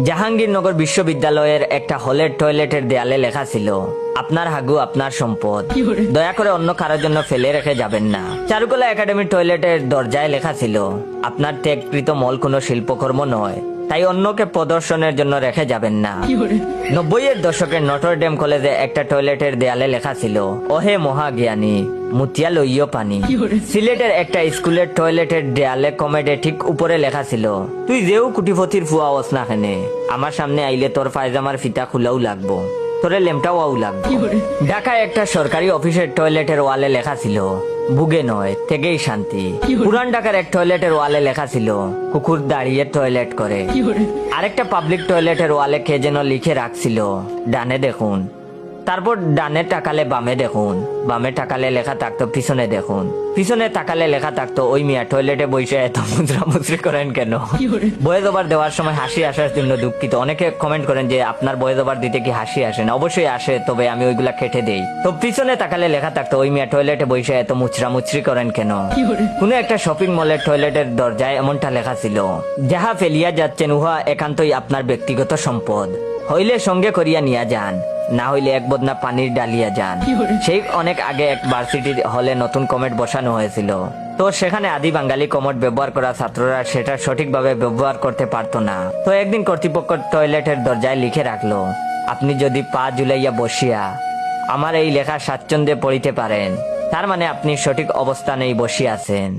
জাহাঙ্গীরনগর বিশ্ববিদ্যালয়ের একটা হলের টয়লেটের দেয়ালে লেখা ছিল, আপনার হাগু আপনার সম্পদ, দয়া করে অন্য কারোর জন্য ফেলে রেখে যাবেন না। চারুকলা একাডেমির টয়লেটের দরজায় লেখা ছিল, আপনার ত্যাগকৃত মল কোনো শিল্পকর্ম নয়, তাই অন্যকে প্রদর্শনের জন্য রেখে যাবেন না। 90-এর দশকের নটরডেম কলেজে একটা টয়লেটের দেয়ালে লেখা ছিল, ওহে মহাজ্ঞানী মুতিয়া লইয় পানি। সিলেটের একটা স্কুলের টয়লেটের দেয়ালে কমেডে ঠিক উপরে লেখা ছিল, তুই যেও কুটিপতির ফুয়া হস না কেনে, আমার সামনে আইলে তোর পায়জামার ফিতা খুলাও লাগবো, তোরে লেমটাও লাগবে। ঢাকায় একটা সরকারি অফিসের টয়লেটের ওয়ালে লেখা ছিল, বুগে নয় থেকেই শান্তি। পুরান ঢাকার এক টয়লেটের ওয়ালে লেখা ছিল, কুকুর দাঁড়িয়ে টয়লেট করে। আরেকটা পাবলিক টয়লেটের ওয়ালে কে যেন লিখে রাখছিল, ডানে দেখুন, তারপর ডানে তাকালে বামে দেখুন, বামে তাকালে লেখা থাকতো পিছনে দেখুন, পিছনে তাকালে লেখা থাকতো ওই মিয়া টয়লেটে বসে এত মুচড়ামুচড়ি করেন কেন। ভয়েস ওভার দেওয়ার সময় হাসি আসার জন্য দুঃখিত। অনেকে কমেন্ট করেন যে আপনার ভয়েস ওভার দিতে কি হাসি আসে না? অবশ্যই আসে, তবে আমি ওইগুলা কেটে দেই। তো পিছনে তাকালে লেখা থাকতো ওই মিয়া টয়লেটে বসে এত মুচড়ামুচড়ি করেন কেন। কোনো একটা শপিং মলের টয়লেটের দরজায় এমনটা লেখা ছিল, যাহা ফেলিয়া যাচ্ছেন উহা একান্তই আপনার ব্যক্তিগত সম্পদ, হইলে সঙ্গে করিয়া নিয়া যান, না হইলে এক বদনা পানির ডালিয়া যান। সেই অনেক আগে এক ভার্সিটি হলে নতুন কমেন্ট বসানো হয়েছিল, তো সেখানে আদি বাঙালি কমেন্ট ব্যবহার করা ছাত্ররা সেটা সঠিকভাবে ব্যবহার করতে পারতো না। তো একদিন কর্তৃপক্ষ টয়লেটের দরজায় লিখে রাখলো, আপনি যদি পা ঝুলাইয়া বসিয়া আমার এই লেখা স্বাচ্ছন্দ্যে পড়িতে পারেন, তার মানে আপনি সঠিক অবস্থানেই বসিয়াছেন।